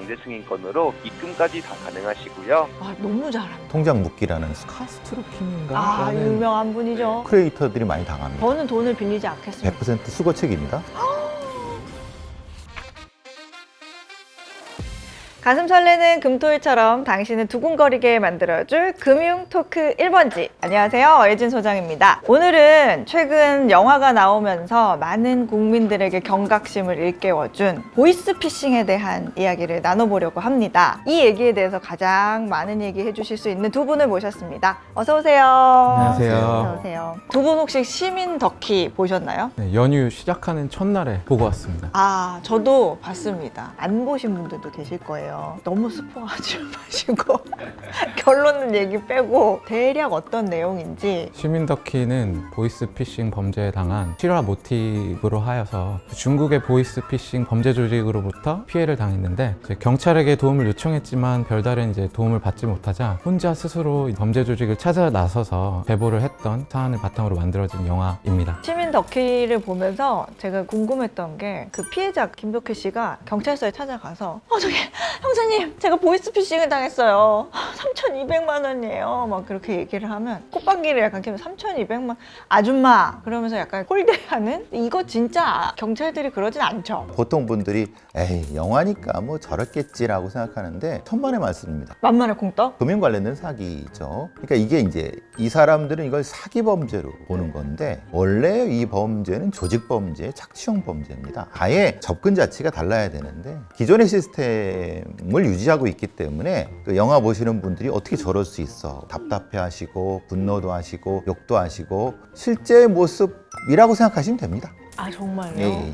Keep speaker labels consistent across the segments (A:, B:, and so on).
A: 강제 승인권으로 입금까지 다 가능하시고요.
B: 아, 너무 잘한다.
C: 통장 묶기라는
D: 카스트로킹인가?
B: 아, 유명한 분이죠.
C: 크리에이터들이 많이 당합니다.
B: 저는 돈을 빌리지 않겠습니다.
C: 100% 수거 책입니다.
B: 가슴 설레는 금토일처럼 당신을 두근거리게 만들어줄 금융 토크 1번지. 안녕하세요, 어예진 소장입니다. 오늘은 최근 영화가 나오면서 많은 국민들에게 경각심을 일깨워준 보이스피싱에 대한 이야기를 나눠보려고 합니다. 이 얘기에 대해서 가장 많은 얘기 해주실 수 있는 두 분을 모셨습니다. 어서 오세요.
D: 안녕하세요.
B: 어서 오세요. 두 분 혹시 시민 덕키 보셨나요?
D: 네, 연휴 시작하는 첫날에 보고 왔습니다.
B: 아, 저도 봤습니다. 안 보신 분들도 계실 거예요. 너무 스포하지 마시고 결론은 얘기 빼고 대략 어떤 내용인지.
D: 시민더키는 보이스피싱 범죄에 당한 실화 모티브로 하여서 중국의 보이스피싱 범죄 조직으로부터 피해를 당했는데 이제 경찰에게 도움을 요청했지만 별다른 이제 도움을 받지 못하자 혼자 스스로 범죄 조직을 찾아 나서서 제보를 했던 사안을 바탕으로 만들어진 영화입니다.
B: 시민 덕키를 보면서 제가 궁금했던 게 그 피해자 김덕희 씨가 경찰서에 찾아가서 저기 형사님, 제가 보이스피싱을 당했어요. 3,200만 원이에요. 막 그렇게 얘기를 하면 콧방귀를 약간 끼면 3,200만 아줌마 그러면서 약간 홀대하는. 이거 진짜 경찰들이 그러진 않죠.
C: 보통 분들이 에이 영화니까 뭐 저렇겠지라고 생각하는데 천만의 말씀입니다.
B: 만만의 공떡?
C: 금융 관련된 사기죠. 그러니까 이게 이제 이 사람들은 이걸 사기 범죄로 보는 건데 원래 이 범죄는 조직 범죄, 착취형 범죄입니다. 아예 접근 자체가 달라야 되는데 기존의 시스템을 유지하고 있기 때문에 그 영화 보시는 분들이 어떻게 저럴 수 있어 답답해 하시고 분노도 하시고 욕도 하시고 실제 모습이라고 생각하시면 됩니다.
B: 아, 정말요?
C: 예.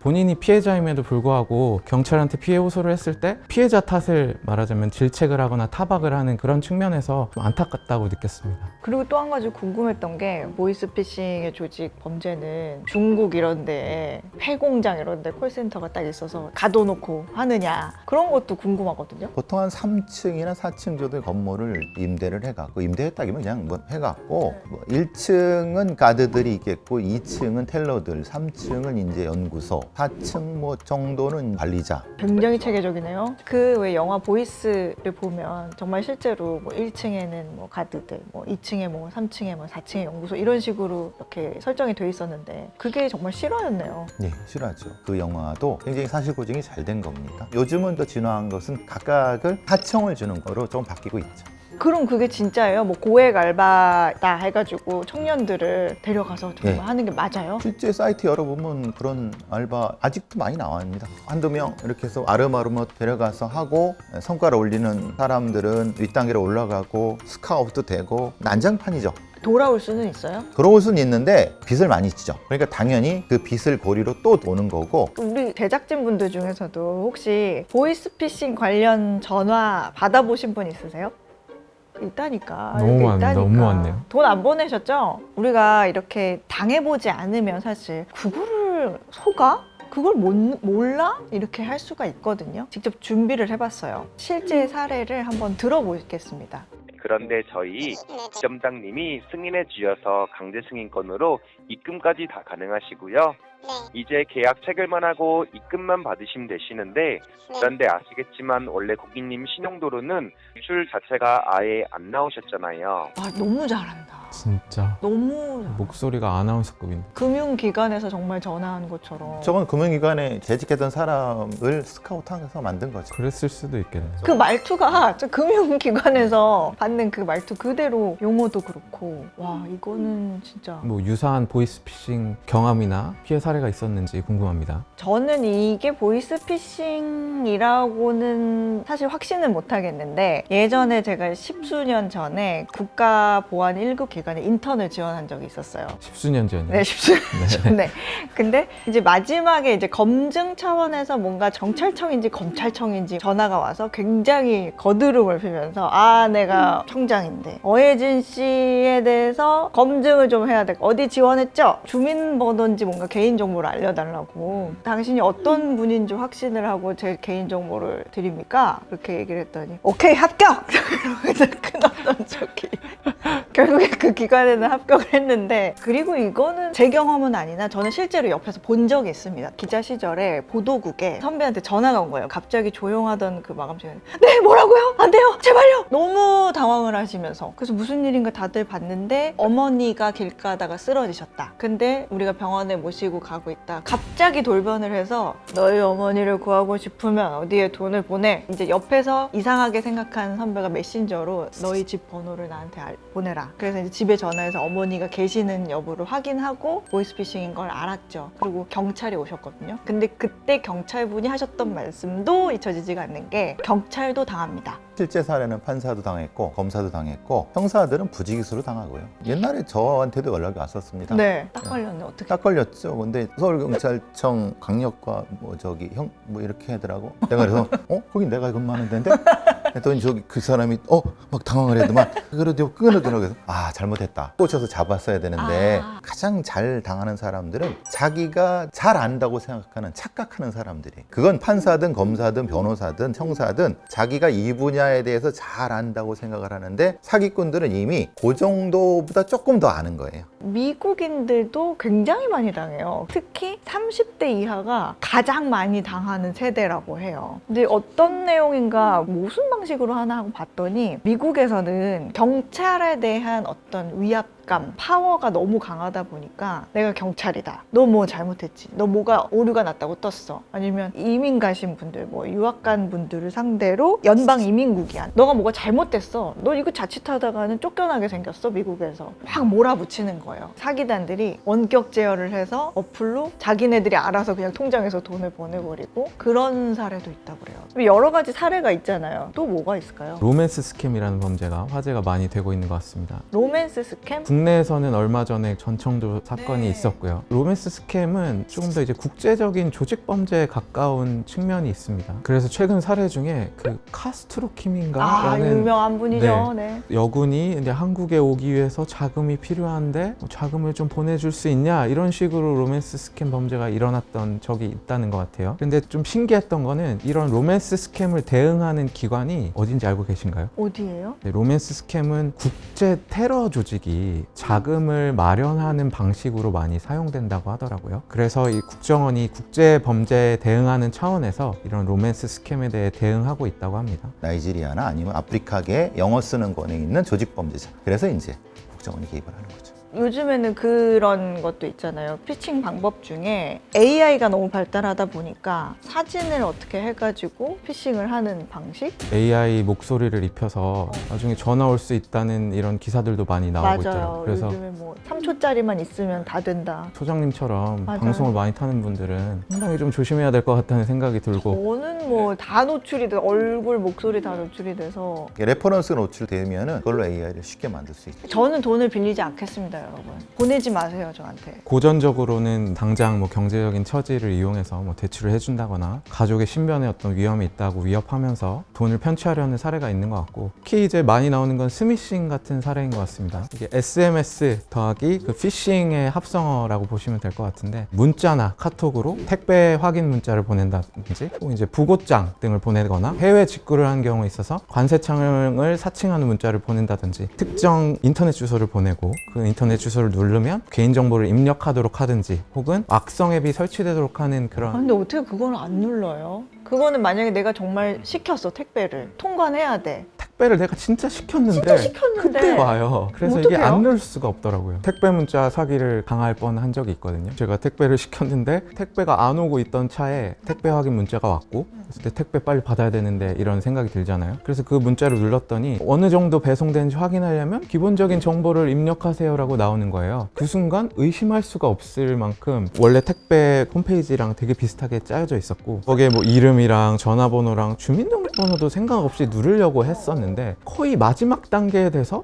D: 본인이 피해자임에도 불구하고 경찰한테 피해 호소를 했을 때 피해자 탓을 말하자면 질책을 하거나 타박을 하는 그런 측면에서 좀 안타깝다고 느꼈습니다.
B: 그리고 또 한 가지 궁금했던 게 보이스피싱의 조직 범죄는 중국 이런 데에 폐공장 이런 데 콜센터가 딱 있어서 가둬놓고 하느냐, 그런 것도 궁금하거든요.
C: 보통 한 3층이나 4층 정도의 건물을 임대를 해갖고 임대했다기면 그냥 뭐 해갖고 뭐 1층은 가드들이 있겠고 2층은 텔러들, 3층은 이제 연구소, 4층 뭐 정도는 관리자.
B: 굉장히 체계적이네요. 그 왜 영화 보이스를 보면 정말 실제로 뭐 1층에는 뭐 가드들, 뭐 2층에 뭐 3층에 뭐 4층에 연구소 이런 식으로 이렇게 설정이 돼 있었는데 그게 정말 실화였네요.
C: 네, 실화죠. 그 영화도 굉장히 사실 고증이 잘 된 겁니다. 요즘은 더 진화한 것은 각각을 하청을 주는 거로 좀 바뀌고 있죠.
B: 그럼 그게 진짜예요? 뭐 고액 알바다 해가지고 청년들을 데려가서 정말
C: 네.
B: 하는 게 맞아요?
C: 실제 사이트 열어보면 그런 알바 아직도 많이 나옵니다. 한두 명 이렇게 해서 아름아름 데려가서 하고 성과를 올리는 사람들은 윗단계로 올라가고 스카웃도 되고 난장판이죠.
B: 돌아올 수는 있어요?
C: 들어올 수는 있는데 빚을 많이 지죠. 그러니까 당연히 그 빚을 고리로 또 오는 거고.
B: 우리 제작진분들 중에서도 혹시 보이스피싱 관련 전화 받아보신 분 있으세요? 있다니까.
D: 너무
B: 이렇게
D: 많네, 너무 많네요.
B: 돈 안 보내셨죠? 우리가 이렇게 당해보지 않으면 사실 그거를 속아? 그걸 몰라? 이렇게 할 수가 있거든요. 직접 준비를 해봤어요. 실제 사례를 한번 들어보겠습니다.
A: 그런데 저희 지점장님이 승인해 주셔서 강제 승인권으로 입금까지 다 가능하시고요. 이제 계약 체결만 하고 입금만 받으시면 되시는데, 그런데 아시겠지만 원래 고객님 신용도로는 수출 자체가 아예 안 나오셨잖아요.
B: 아, 너무 잘한다.
D: 진짜
B: 너무
D: 목소리가 아나운서급인데.
B: 금융기관에서 정말 전화한 것처럼.
C: 저건 금융기관에 재직했던 사람을 스카우트해서 만든 거죠.
D: 그랬을 수도 있겠네요.
B: 그 말투가 저 금융기관에서 받는 그 말투 그대로, 용어도 그렇고, 와, 이거는 진짜.
D: 뭐 유사한 보이스피싱 경험이나 피해 사례가 있었는지 궁금합니다.
B: 저는 이게 보이스피싱이라고는 사실 확신은 못 하겠는데, 예전에 제가 십수년 전에 국가보안 1급 기관에 인턴을 지원한 적이 있었어요.
D: 십수년 전이요.
B: 네, 십수년 전에. 근데 이제 마지막에 이제 검증 차원에서 뭔가 경찰청인지 검찰청인지 전화가 와서 굉장히 거드름을 피면서, 아, 내가 청장인데 어예진 씨에 대해서 검증을 좀 해야 돼. 어디 지원했죠? 주민번호인지 뭔가 개인정보 개인정보를 알려달라고. 당신이 어떤 분인지 확신을 하고 제 개인정보를 드립니까? 그렇게 얘기를 했더니 오케이 합격! 그러면서 끊었던 적이 결국에 그 기관에는 합격을 했는데, 그리고 이거는 제 경험은 아니나 저는 실제로 옆에서 본 적이 있습니다. 기자 시절에 보도국에 선배한테 전화가 온 거예요. 갑자기 조용하던 그 마감 시간에 네 뭐라고요? 안 돼요 제발요. 너무 당황을 하시면서. 그래서 무슨 일인가 다들 봤는데 어머니가 길 가다가 쓰러지셨다. 근데 우리가 병원에 모시고 가고 있다. 갑자기 돌변을 해서 너희 어머니를 구하고 싶으면 어디에 돈을 보내. 이제 옆에서 이상하게 생각한 선배가 메신저로 너희 집 번호를 나한테 보내라. 그래서 이제 집에 전화해서 어머니가 계시는 여부를 확인하고 보이스피싱인 걸 알았죠. 그리고 경찰이 오셨거든요. 근데 그때 경찰분이 하셨던 말씀도 잊혀지지가 않는 게 경찰도 당합니다.
C: 실제 사례는 판사도 당했고 검사도 당했고 형사들은 부지기수로 당하고요. 옛날에 저한테도 연락이 왔었습니다.
B: 네, 딱 걸렸네. 어떻게?
C: 딱 걸렸죠. 근데 서울경찰청 강력과 뭐 저기 형 뭐 이렇게 하더라고. 내가 그래서 거긴 내가 근무하는 데인데 했더니 저기 그 사람이 막 당황을 해도만 그래도 끊어더라고요. 잘못했다. 꽂혀서 잡았어야 되는데 가장 잘 당하는 사람들은 자기가 잘 안다고 생각하는 착각하는 사람들이. 그건 판사든 검사든 변호사든 형사든 자기가 이 분야에 대해서 잘 안다고 생각을 하는데 사기꾼들은 이미 그 정도보다 조금 더 아는 거예요.
B: 미국인들도 굉장히 많이 당해요. 특히 30대 이하가 가장 많이 당하는 세대라고 해요. 근데 어떤 내용인가 무슨 방식으로 하나 하고 봤더니 미국에서는 경찰에 대한 어떤 위압감, 파워가 너무 강하다 보니까 내가 경찰이다. 너 뭐 잘못했지. 너 뭐가 오류가 났다고 떴어. 아니면 이민 가신 분들, 뭐 유학 간 분들을 상대로 연방 이민국이야. 너가 뭐가 잘못됐어. 너 이거 자칫하다가는 쫓겨나게 생겼어. 미국에서. 막 몰아붙이는 거예요. 사기단들이 원격 제어를 해서 어플로 자기네들이 알아서 그냥 통장에서 돈을 보내버리고 그런 사례도 있다고 그래요. 여러 가지 사례가 있잖아요. 또 뭐가 있을까요?
D: 로맨스 스캠이라는 범죄가 화제가 많이 되고 있는 것 같습니다.
B: 로맨스 스캠?
D: 국내에서는 얼마 전에 전청도 사건이
B: 네.
D: 있었고요. 로맨스 스캠은 조금 더 이제 국제적인 조직 범죄에 가까운 측면이 있습니다. 그래서 최근 사례 중에 그 카스트로 킴인가라는
B: 유명한 분이죠. 네.
D: 여군이 이제 한국에 오기 위해서 자금이 필요한데 자금을 좀 보내줄 수 있냐 이런 식으로 로맨스 스캠 범죄가 일어났던 적이 있다는 것 같아요. 근데 좀 신기했던 거는 이런 로맨스 스캠을 대응하는 기관이 어딘지 알고 계신가요?
B: 어디예요?
D: 네, 로맨스 스캠은 국제 테러 조직이 자금을 마련하는 방식으로 많이 사용된다고 하더라고요. 그래서 이 국정원이 국제 범죄에 대응하는 차원에서 이런 로맨스 스캠에 대해 대응하고 있다고 합니다.
C: 나이지리아나 아니면 아프리카계 영어 쓰는 권에 있는 조직 범죄자. 그래서 이제 국정원이 개입을 하는 거죠.
B: 요즘에는 그런 것도 있잖아요. 피싱 방법 중에 AI가 너무 발달하다 보니까 사진을 어떻게 해가지고 피싱을 하는 방식?
D: AI 목소리를 입혀서 나중에 전화 올 수 있다는 이런 기사들도 많이 나오고 있더라고요.
B: 맞아요.
D: 그래서
B: 요즘에 뭐 3초짜리만 있으면 다 된다.
D: 소장님처럼
B: 맞아요.
D: 방송을 많이 타는 분들은 상당히 좀 조심해야 될 것 같다는 생각이 들고
B: 저는 뭐 다 노출이 돼, 얼굴, 목소리 다 노출이 돼서
C: 레퍼런스가 노출되면은 그걸로 AI를 쉽게 만들 수 있죠.
B: 저는 돈을 빌리지 않겠습니다, 여러분. 보내지 마세요, 저한테.
D: 고전적으로는 당장 뭐 경제적인 처지를 이용해서 뭐 대출을 해준다거나 가족의 신변에 어떤 위험이 있다고 위협하면서 돈을 편취하려는 사례가 있는 것 같고, 특히 이제 많이 나오는 건 스미싱 같은 사례인 것 같습니다. 이게 SMS 더하기 그 피싱의 합성어라고 보시면 될 것 같은데, 문자나 카톡으로 택배 확인 문자를 보낸다든지 혹은 이제 부고장 등을 보내거나 해외 직구를 하는 경우에 있어서 관세청을 사칭하는 문자를 보낸다든지 특정 인터넷 주소를 보내고 그 인터넷 주소를 누르면 개인정보를 입력하도록 하든지 혹은 악성 앱이 설치되도록 하는 그런.
B: 근데 어떻게 그걸 안 눌러요? 그거는 만약에 내가 정말 시켰어, 택배를. 통관해야 돼.
D: 택배를 내가 진짜 시켰는데
B: 진짜 시켰는데
D: 그때 와요. 그래서 이게
B: 어떡해요?
D: 안 누를 수가 없더라고요. 택배 문자 사기를 당할 뻔한 적이 있거든요. 제가 택배를 시켰는데 택배가 안 오고 있던 차에 택배 확인 문자가 왔고, 그래서 택배 빨리 받아야 되는데 이런 생각이 들잖아요. 그래서 그 문자를 눌렀더니 어느 정도 배송된지 확인하려면 기본적인 정보를 입력하세요라고 나오는 거예요. 그 순간 의심할 수가 없을 만큼 원래 택배 홈페이지랑 되게 비슷하게 짜여져 있었고, 거기에 뭐 이름이랑 전화번호랑 주민등록 휴대번호도 생각 없이 누르려고 했었는데 거의 마지막 단계에 돼서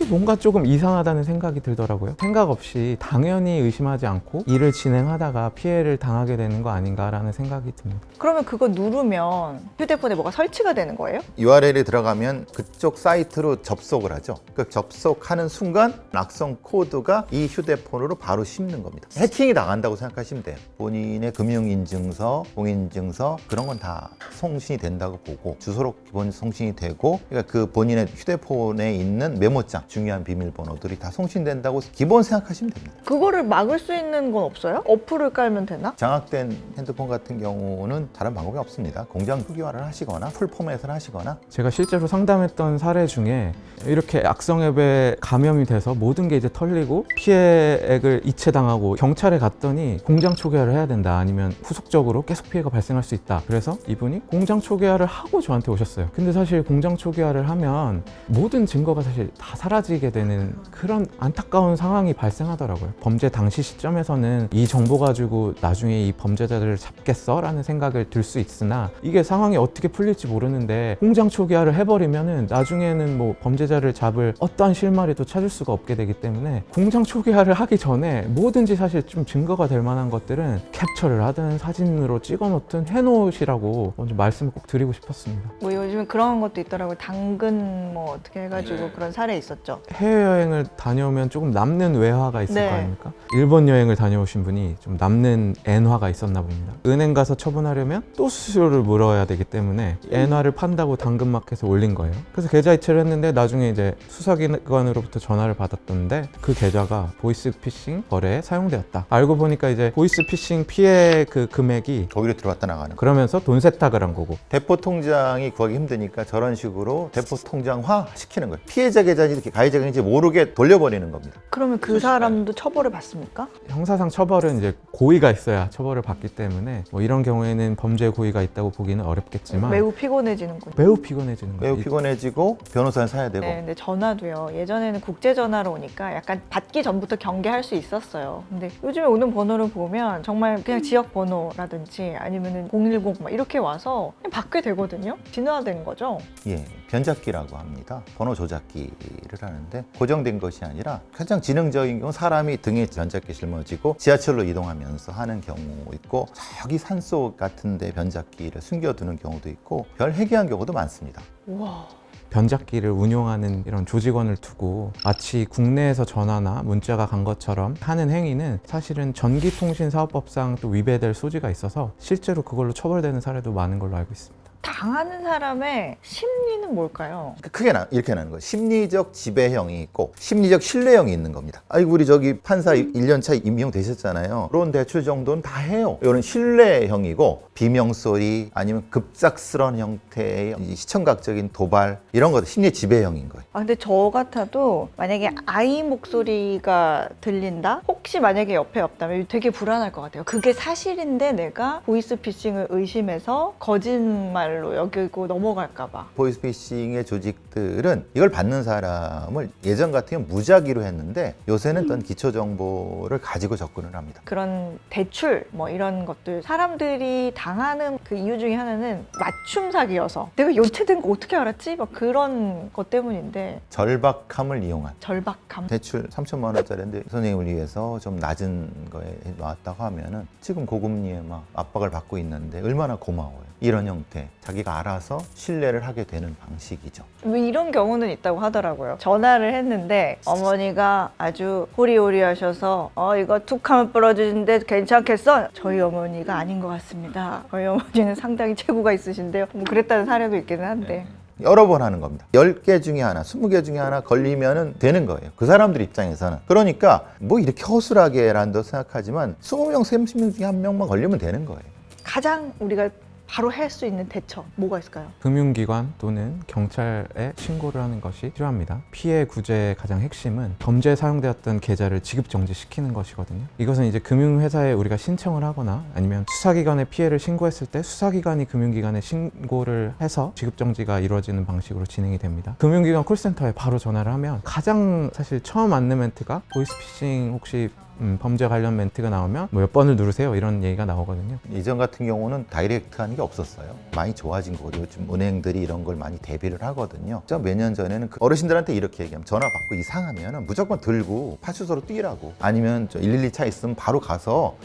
D: 뭔가 조금 이상하다는 생각이 들더라고요. 생각 없이 당연히 의심하지 않고 일을 진행하다가 피해를 당하게 되는 거 아닌가라는 생각이 듭니다.
B: 그러면 그거 누르면 휴대폰에 뭐가 설치가 되는 거예요?
C: URL에 들어가면 그쪽 사이트로 접속을 하죠. 그 접속하는 순간 악성 코드가 이 휴대폰으로 바로 씹는 겁니다. 해킹이 당한다고 생각하시면 돼요. 본인의 금융인증서, 공인인증서 그런 건 다 송신이 된다고 보고 주소로 기본 송신이 되고 그러니까 그 본인의 휴대폰에 있는 메모장, 중요한 비밀번호들이 다 송신된다고 기본 생각하시면 됩니다.
B: 그거를 막을 수 있는 건 없어요? 어플을 깔면 되나?
C: 장악된 핸드폰 같은 경우는 다른 방법이 없습니다. 공장 초기화를 하시거나 풀 포맷을 하시거나
D: 제가 실제로 상담했던 사례 중에 이렇게 악성 앱에 감염이 돼서 모든 게 이제 털리고 피해액을 이체당하고 경찰에 갔더니 공장 초기화를 해야 된다, 아니면 후속적으로 계속 피해가 발생할 수 있다. 그래서 이분이 공장 초기화를 하고 저한테 오셨어요. 근데 사실 공장 초기화를 하면 모든 증거가 사실 다 사라지게 되는 그런 안타까운 상황이 발생하더라고요. 범죄 당시 시점에서는 이 정보 가지고 나중에 이 범죄자들을 잡겠어? 라는 생각을 들 수 있으나 이게 상황이 어떻게 풀릴지 모르는데 공장 초기화를 해버리면은 나중에는 뭐 범죄자를 잡을 어떠한 실마리도 찾을 수가 없게 되기 때문에 공장 초기화를 하기 전에 뭐든지 사실 좀 증거가 될 만한 것들은 캡처를 하든 사진으로 찍어 놓든 해놓으시라고 먼저 말씀을 꼭 드리고 싶었습니다.
B: 뭐 요즘에 그런 것도 있더라고요. 당근 뭐 어떻게 해가지고 그런 사례 있었죠.
D: 해외여행을 다녀오면 조금 남는 외화가 있을
B: 네.
D: 거 아닙니까? 일본 여행을 다녀오신 분이 좀 남는 엔화가 있었나 봅니다. 은행 가서 처분하려면 또 수수료를 물어야 되기 때문에 엔화를 판다고 당근마켓에 올린 거예요. 그래서 계좌 이체를 했는데 나중에 이제 수사기관으로부터 전화를 받았던데 그 계좌가 보이스피싱 거래에 사용되었다. 알고 보니까 이제 보이스피싱 피해 그 금액이
C: 거기로 들어왔다 나가는 거예요.
D: 그러면서 돈 세탁을 한 거고.
C: 대포 통장이 구하기 힘드니까 저런 식으로 대포 통장화 시키는 거예요. 피해자 계좌인지 가해자 계좌인지 모르게 돌려버리는 겁니다.
B: 그러면 그 사람도 처벌을 받습니까?
D: 형사상 처벌은 이제 고의가 있어야 처벌을 받기 때문에 뭐 이런 경우에는 범죄 고의가 있다고 보기는 어렵겠지만
B: 매우 피곤해지는군요.
D: 매우 피곤해지는 거예요.
C: 매우 피곤해지고 변호사는 사야 되고
B: 네, 근데 전화도요. 예전에는 국제 전화로 오니까 약간 받기 전부터 경계할 수 있었어요. 근데 요즘에 오는 번호를 보면 정말 그냥 지역 번호라든지 아니면은 010 막 이렇게 와서 그냥 받게 되거든요. 진화된 거죠.
C: 예, 변잡기라고 합니다. 번호 조작기를 하는데 고정된 것이 아니라 가장 지능적인 경우 사람이 등에 변잡기 짊어지고 지하철로 이동하면서 하는 경우 있고 저기 산속 같은 데 변잡기를 숨겨두는 경우도 있고 별 해괴한 경우도 많습니다.
B: 우와.
D: 변잡기를 운용하는 이런 조직원을 두고 마치 국내에서 전화나 문자가 간 것처럼 하는 행위는 사실은 전기통신사업법상 또 위배될 소지가 있어서 실제로 그걸로 처벌되는 사례도 많은 걸로 알고 있습니다.
B: 당하는 사람의 심리는 뭘까요?
C: 크게 이렇게 나는 거예요. 심리적 지배형이 있고 심리적 신뢰형이 있는 겁니다. 아이고 우리 저기 판사 1년차 임명되셨잖아요. 그런 대출 정도는 다 해요. 이런 신뢰형이고 비명소리 아니면 급작스러운 형태의 시청각적인 도발 이런 것도 심리 지배형인 거예요.
B: 아, 근데 저 같아도 만약에 아이 목소리가 들린다? 혹시 만약에 옆에 없다면 되게 불안할 것 같아요. 그게 사실인데 내가 보이스피싱을 의심해서 거짓말로 여기고 넘어갈까 봐.
C: 보이스피싱의 조직들은 이걸 받는 사람을 예전 같으면 무작위로 했는데 요새는 어떤 기초 정보를 가지고 접근을 합니다.
B: 그런 대출 뭐 이런 것들 사람들이 당하는 그 이유 중에 하나는 맞춤 사기여서 내가 연체된 거 어떻게 알았지? 막 그런 것 때문인데
C: 절박함을 이용한
B: 절박함.
C: 대출 3천만 원짜리인데 선생님을 위해서 좀 낮은 거에 나왔다고 하면은 지금 고금리에 막 압박을 받고 있는데 얼마나 고마워요. 이런 형태 자기가 알아서 신뢰를 하게 되는 방식이죠.
B: 왜 이런 경우는 있다고 하더라고요. 전화를 했는데 어머니가 아주 호리호리하셔서 이거 툭 하면 부러지는데 괜찮겠어? 저희 어머니가 아닌 것 같습니다. 저희 어머니는 상당히 체구가 있으신데요. 뭐 그랬다는 사례도 있기는 한데
C: 여러 번 하는 겁니다. 10개 중에 하나, 20개 중에 하나 걸리면 되는 거예요. 그 사람들 입장에서는. 그러니까 뭐 이렇게 허술하게 란도 생각하지만 20명, 30명 중에 한 명만 걸리면 되는 거예요.
B: 가장 우리가 바로 할 수 있는 대처 뭐가 있을까요?
D: 금융기관 또는 경찰에 신고를 하는 것이 필요합니다. 피해 구제의 가장 핵심은 범죄에 사용되었던 계좌를 지급 정지시키는 것이거든요. 이것은 이제 금융회사에 우리가 신청을 하거나 아니면 수사기관에 피해를 신고했을 때 수사기관이 금융기관에 신고를 해서 지급 정지가 이루어지는 방식으로 진행이 됩니다. 금융기관 콜센터에 바로 전화를 하면 가장 사실 처음 안내 멘트가 보이스피싱 혹시 범죄 관련 멘트가 나오면 뭐 몇 번을 누르세요 이런 얘기가 나오거든요.
C: 예전 같은 경우는 다이렉트 하는 게 없었어요. 많이 좋아진 거고 요즘 은행들이 이런 걸 많이 대비를 하거든요. 몇 년 전에는 그 어르신들한테 이렇게 얘기하면 전화 받고 이상하면 무조건 들고 파출소로 뛰라고, 아니면 112 차 있으면 바로 가서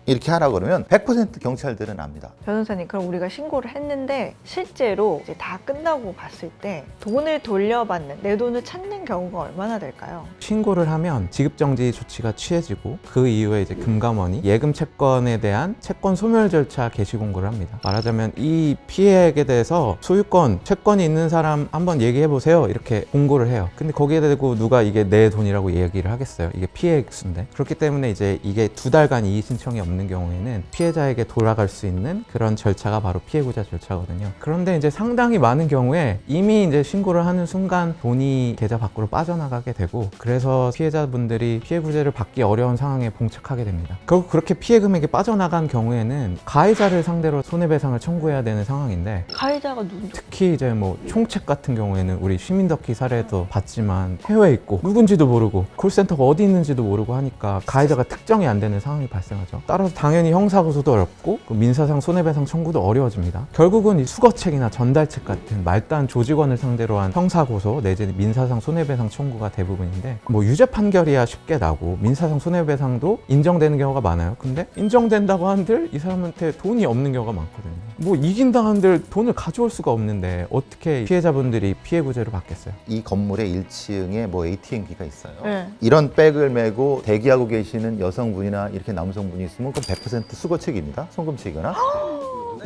C: 이렇게 하라고 그러면 100% 경찰들은 압니다.
B: 변호사님, 그럼 우리가 신고를 했는데 실제로 이제 다 끝나고 봤을 때 돈을 돌려받는, 내 돈을 찾는 경우가 얼마나 될까요?
D: 신고를 하면 지급정지 조치가 취해지고 그 이후에 이제 금감원이 예금 채권에 대한 채권 소멸 절차 개시 공고를 합니다. 말하자면 이 피해액에 대해서 소유권, 채권이 있는 사람 한번 얘기해 보세요 이렇게 공고를 해요. 근데 거기에 대고 누가 이게 내 돈이라고 얘기를 하겠어요. 이게 피해액수인데. 그렇기 때문에 이제 이게 2달간 이의 신청이 없는 경우에는 피해자에게 돌아갈 수 있는 그런 절차가 바로 피해구제 절차거든요. 그런데 이제 상당히 많은 경우에 이미 이제 신고를 하는 순간 돈이 계좌 밖으로 빠져나가게 되고, 그래서 피해자분들이 피해구제를 받기 어려운 상황에 봉착하게 됩니다. 결국 그렇게 피해 금액이 빠져나간 경우에는 가해자를 상대로 손해배상을 청구해야 되는 상황인데,
B: 가해자가 누구?
D: 특히 이제 뭐 총책 같은 경우에는 우리 시민덕희 사례도 봤지만 해외에 있고 누군지도 모르고 콜센터가 어디 있는지도 모르고 하니까 가해자가 특정이 안 되는 상황이 발생하죠. 따라서 당연히 형사고소도 어렵고 민사상 손해배상 청구도 어려워집니다. 결국은 이 수거책이나 전달책 같은 말단 조직원을 상대로 한 형사고소 내지 민사상 손해배상 청구가 대부분인데, 뭐 유죄 판결이야 쉽게 나고 민사상 손해배상도 인정되는 경우가 많아요. 근데 인정된다고 한들 이 사람한테 돈이 없는 경우가 많거든요. 뭐 이긴다 한들 돈을 가져올 수가 없는데 어떻게 피해자분들이 피해구제를 받겠어요?
C: 이 건물의 1층에 뭐 ATM기가 있어요.
B: 네.
C: 이런 백을 메고 대기하고 계시는 여성분이나 이렇게 남성분이 있으면 그건 100% 수거책입니다. 송금책이거나.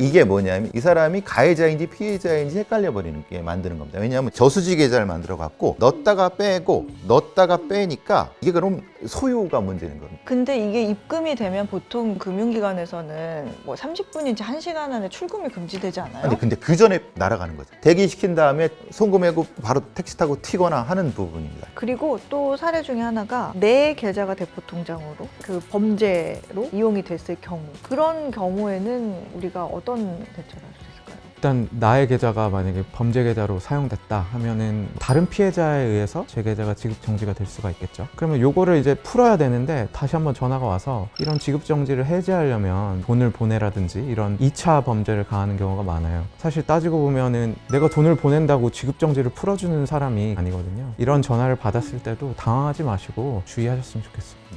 C: 이게 뭐냐면 이 사람이 가해자인지 피해자인지 헷갈려 버리는 게 만드는 겁니다. 왜냐하면 저수지 계좌를 만들어 갖고 넣었다가 빼고 넣었다가 빼니까 이게 그럼 소유가 문제는 겁니다.
B: 근데 이게 입금이 되면 보통 금융기관에서는 뭐 30분인지 1시간 안에 출금이 금지되지 않아요?
C: 근데 그 전에 날아가는 거죠. 대기시킨 다음에 송금하고 바로 택시 타고 튀거나 하는 부분입니다.
B: 그리고 또 사례 중에 하나가 내 계좌가 대포 통장으로 그 범죄로 이용이 됐을 경우, 그런 경우에는 우리가 어떤 대처를 할 수 있을까요?
D: 일단 나의 계좌가 만약에 범죄 계좌로 사용됐다 하면은 다른 피해자에 의해서 제 계좌가 지급 정지가 될 수가 있겠죠. 그러면 요거를 이제 풀어야 되는데 다시 한번 전화가 와서 이런 지급 정지를 해제하려면 돈을 보내라든지 이런 2차 범죄를 가하는 경우가 많아요. 사실 따지고 보면은 내가 돈을 보낸다고 지급 정지를 풀어주는 사람이 아니거든요. 이런 전화를 받았을 때도 당황하지 마시고 주의하셨으면 좋겠습니다.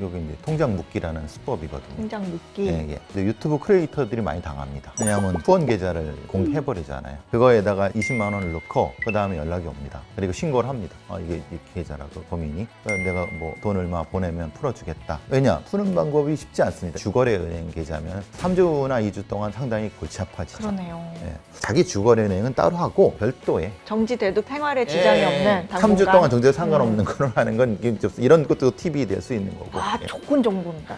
C: 여기 이제 통장 묶기라는 수법이거든요.
B: 통장 묶기.
C: 예, 예. 근데 유튜브 크리에이터들이 많이 당합니다. 왜냐하면 후원 계좌를 공개해버리잖아요. 그거에다가 20만 원을 넣고 그 다음에 연락이 옵니다. 그리고 신고를 합니다. 이게 이 계좌라고 범인이. 내가 뭐 돈 얼마 보내면 풀어주겠다. 왜냐? 푸는 방법이 쉽지 않습니다. 주거래 은행 계좌면 3주나 2주 동안 상당히 골치 아파지죠.
B: 그러네요.
C: 예. 자기 주거래 은행은 따로 하고 별도의
B: 정지돼도 생활에 지장이 없는
C: 3주 동안 정지해도 상관없는 걸 하는 건 이런 것도 팁이 될 수 있는 거고. 예.
B: 좋은 정보입니다.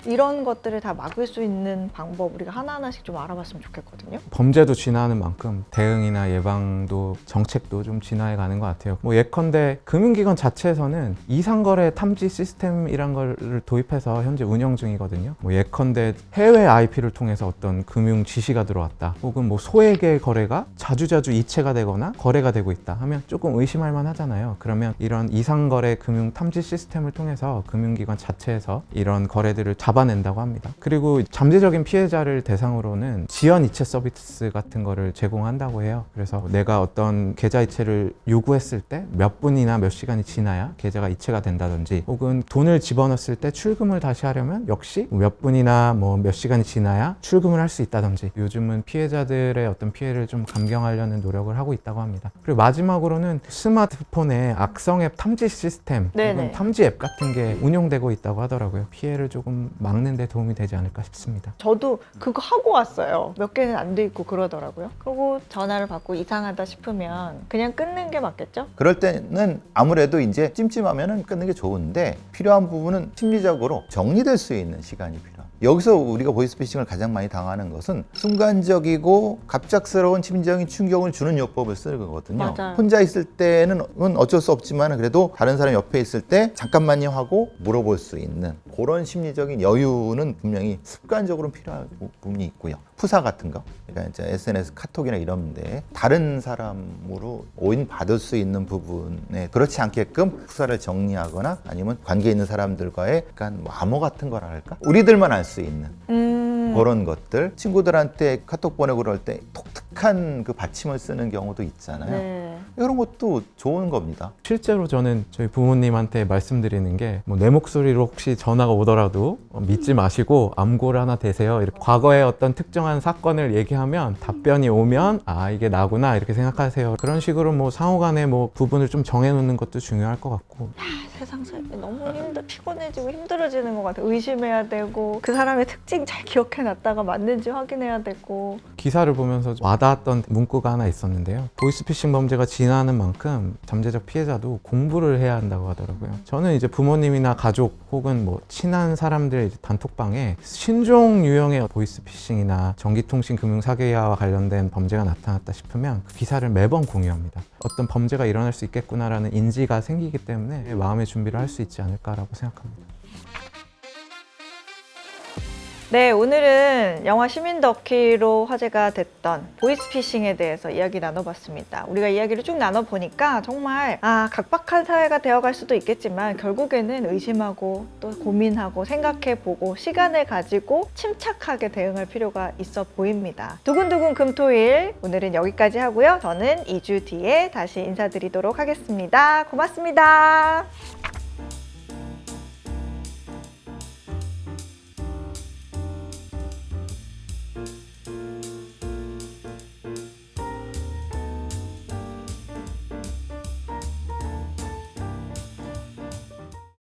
B: 이런 것들을 다 막을 수 있는 방법 우리가 하나하나씩 좀 알아봤으면 좋겠거든요.
D: 범죄도 진화하는 만큼 대응이나 예방도 정책도 좀 진화해 가는 것 같아요. 뭐 예컨대 금융기관 자체에서는 이상거래 탐지 시스템이란 걸 도입해서 현재 운영 중이거든요. 뭐 예컨대 해외 IP를 통해서 어떤 금융 지시가 들어왔다, 혹은 뭐 소액의 거래가 자주자주 이체가 되거나 거래가 되고 있다 하면 조금 의심할 만하잖아요. 그러면 이런 이상거래 금융 탐지 시스템을 통해서 금융기관 자체에서 이런 거래들을 잡아낸다고 합니다. 그리고 잠재적인 피해자를 대상으로는 지연 이체 서비스 같은 거를 제공한다고 해요. 그래서 내가 어떤 계좌 이체를 요구했을 때 몇 분이나 몇 시간이 지나야 계좌가 이체가 된다든지, 혹은 돈을 집어넣었을 때 출금을 다시 하려면 역시 몇 분이나 뭐 몇 시간이 지나야 출금을 할 수 있다든지, 요즘은 피해자들의 어떤 피해를 좀 감경하려는 노력을 하고 있다고 합니다. 그리고 마지막으로는 스마트폰에 악성 앱 탐지 시스템, 혹은 탐지 앱 같은 게 운용되고 있다고 하더라고요. 피해를 조금 막는 데 도움이 되지 않을까 싶습니다.
B: 저도 그거 하고 왔어요. 몇 개는 안 돼 있고 그러더라고요. 그리고 전화를 받고 이상하다 싶으면 그냥 끊는 게 맞겠죠?
C: 그럴 때는 아무래도 이제 찜찜하면은 끊는 게 좋은데, 필요한 부분은 심리적으로 정리될 수 있는 시간이 필요합니다. 여기서 우리가 보이스피싱을 가장 많이 당하는 것은 순간적이고 갑작스러운 심리적인 충격을 주는 요법을 쓰는 거거든요.
B: 맞아요.
C: 혼자 있을 때는 어쩔 수 없지만 그래도 다른 사람 옆에 있을 때 잠깐만요 하고 물어볼 수 있는 그런 심리적인 여유는 분명히 습관적으로 필요한 부분이 있고요. 푸사 같은 거, 그러니까 이제 SNS 카톡이나 이런데 다른 사람으로 오인받을 수 있는 부분에 그렇지 않게끔 푸사를 정리하거나 아니면 관계 있는 사람들과의 약간 뭐 암호 같은 거라 할까? 우리들만 알 수 있는 그런 것들, 친구들한테 카톡 보내고 그럴 때 독특한 그 받침을 쓰는 경우도 있잖아요.
B: 네.
C: 이런 것도 좋은 겁니다.
D: 실제로 저는 저희 부모님한테 말씀드리는 게 뭐 내 목소리로 혹시 전화가 오더라도 믿지 마시고 암고를 하나 대세요. 이렇게 과거의 어떤 특정한 사건을 얘기하면 답변이 오면 아 이게 나구나 이렇게 생각하세요. 그런 식으로 뭐 상호간의 뭐 부분을 좀 정해놓는 것도 중요할 것 같고.
B: 세상 살기 너무 피곤해지고 힘들어지는 것 같아요. 의심해야 되고 그 사람의 특징 잘 기억해놨다가 맞는지 확인해야 되고.
D: 기사를 보면서 와닿았던 문구가 하나 있었는데요. 보이스피싱 범죄가 진화하는 만큼 잠재적 피해자도 공부를 해야 한다고 하더라고요. 저는 이제 부모님이나 가족 혹은 뭐 친한 사람들 단톡방에 신종 유형의 보이스피싱이나 전기통신 금융 사기와 관련된 범죄가 나타났다 싶으면 그 기사를 매번 공유합니다. 어떤 범죄가 일어날 수 있겠구나라는 인지가 생기기 때문에 마음의 준비를 할 수 있지 않을까라고 생각합니다.
B: 네, 오늘은 영화 시민 더키로 화제가 됐던 보이스피싱에 대해서 이야기 나눠봤습니다. 우리가 이야기를 쭉 나눠보니까 정말 각박한 사회가 되어갈 수도 있겠지만 결국에는 의심하고 또 고민하고 생각해보고 시간을 가지고 침착하게 대응할 필요가 있어 보입니다. 두근두근 금토일 오늘은 여기까지 하고요. 저는 2주 뒤에 다시 인사드리도록 하겠습니다. 고맙습니다.